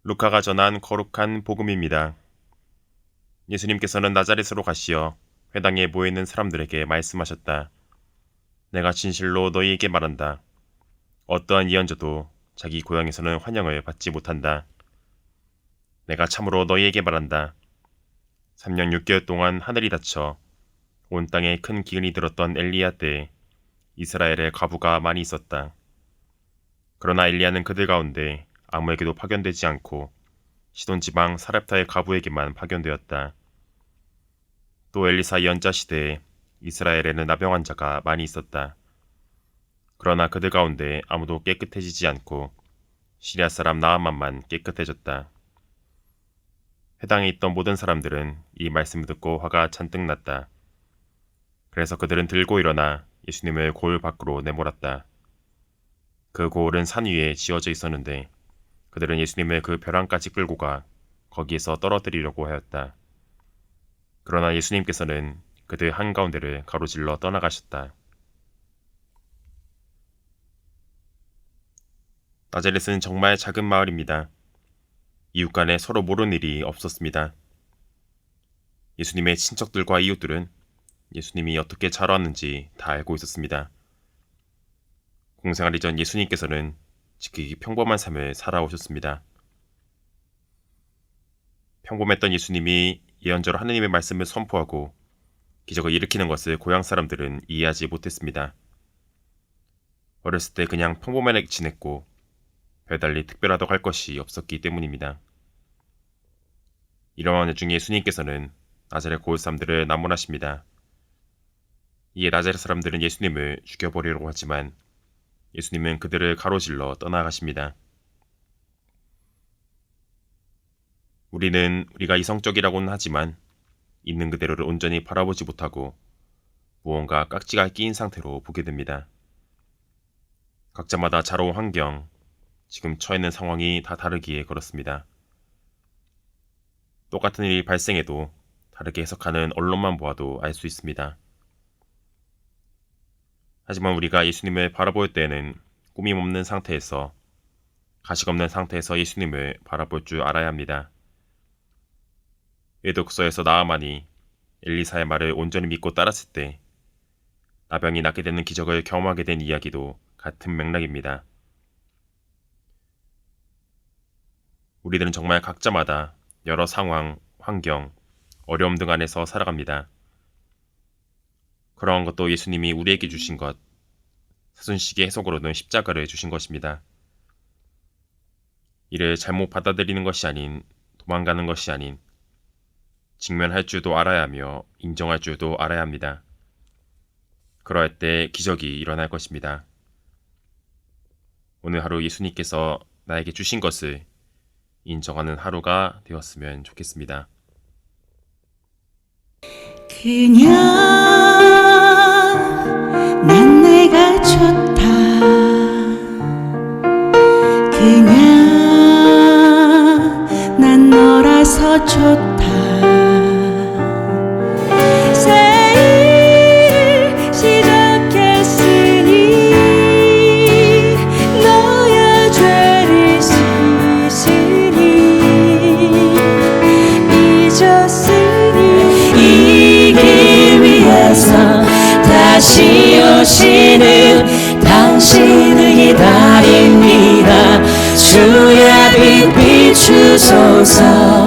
루카가 전한 거룩한 복음입니다. 예수님께서는 나자렛으로 가시어 회당에 모여있는 사람들에게 말씀하셨다. 내가 진실로 너희에게 말한다. 어떠한 예언자도 자기 고향에서는 환영을 받지 못한다. 내가 참으로 너희에게 말한다. 3년 6개월 동안 하늘이 닫혀 온 땅에 큰 기근이 들었던 엘리야 때에 이스라엘에 과부가 많이 있었다. 그러나 엘리야는 그들 가운데 아무에게도 파견되지 않고 시돈 지방 사렙타의 과부에게만 파견되었다. 또 엘리사 예언자 시대에 이스라엘에는 나병 환자가 많이 있었다. 그러나 그들 가운데 아무도 깨끗해지지 않고 시리아 사람 나아만만 깨끗해졌다. 회당에 있던 모든 사람들은 이 말씀을 듣고 화가 잔뜩 났다. 그래서 그들은 들고 일어나 예수님을 고을 밖으로 내몰았다. 그 고을은 산 위에 지어져 있었는데 그들은 예수님을 그 벼랑까지 끌고 가 거기에서 떨어뜨리려고 하였다. 그러나 예수님께서는 그들 한가운데를 가로질러 떠나가셨다. 나자렛은 정말 작은 마을입니다. 이웃 간에 서로 모르는 일이 없었습니다. 예수님의 친척들과 이웃들은 예수님이 어떻게 자라왔는지 다 알고 있었습니다. 공생활 이전 예수님께서는 지극히 평범한 삶을 살아오셨습니다. 평범했던 예수님이 예언자로 하느님의 말씀을 선포하고 기적을 일으키는 것을 고향 사람들은 이해하지 못했습니다. 어렸을 때 그냥 평범하게 지냈고 별달리 특별하다고 할 것이 없었기 때문입니다. 이러한 와중에 예수님께서는 나자렛 고을 사람들을 남원하십니다. 이에 나자렛 사람들은 예수님을 죽여버리려고 하지만 예수님은 그들을 가로질러 떠나가십니다. 우리가 이성적이라고는 하지만 있는 그대로를 온전히 바라보지 못하고 무언가 깍지가 끼인 상태로 보게 됩니다. 각자마다 자라온 환경, 지금 처해 있는 상황이 다 다르기에 그렇습니다. 똑같은 일이 발생해도 다르게 해석하는 언론만 보아도 알 수 있습니다. 하지만 우리가 예수님을 바라볼 때에는 꾸밈 없는 상태에서, 가식 없는 상태에서 예수님을 바라볼 줄 알아야 합니다. 외독서에서 나아만이 엘리사의 말을 온전히 믿고 따랐을 때 나병이 낫게 되는 기적을 경험하게 된 이야기도 같은 맥락입니다. 우리들은 정말 각자마다 여러 상황, 환경, 어려움 등 안에서 살아갑니다. 그러한 것도 예수님이 우리에게 주신 것, 사순식의 해석으로는 십자가를 주신 것입니다. 이를 잘못 받아들이는 것이 아닌, 도망가는 것이 아닌, 직면할 줄도 알아야 하며 인정할 줄도 알아야 합니다. 그러할 때 기적이 일어날 것입니다. 오늘 하루 예수님께서 나에게 주신 것을 인정하는 하루가 되었으면 좋겠습니다. 그냥 난 내가 좋다. 그냥 난 너라서 좋다. 새 일 시작했으니 너의 죄를 씻으니 잊었으니 이기 위해서 다시 오시는 당신을 기다립니다. 주의 빛 비추소서.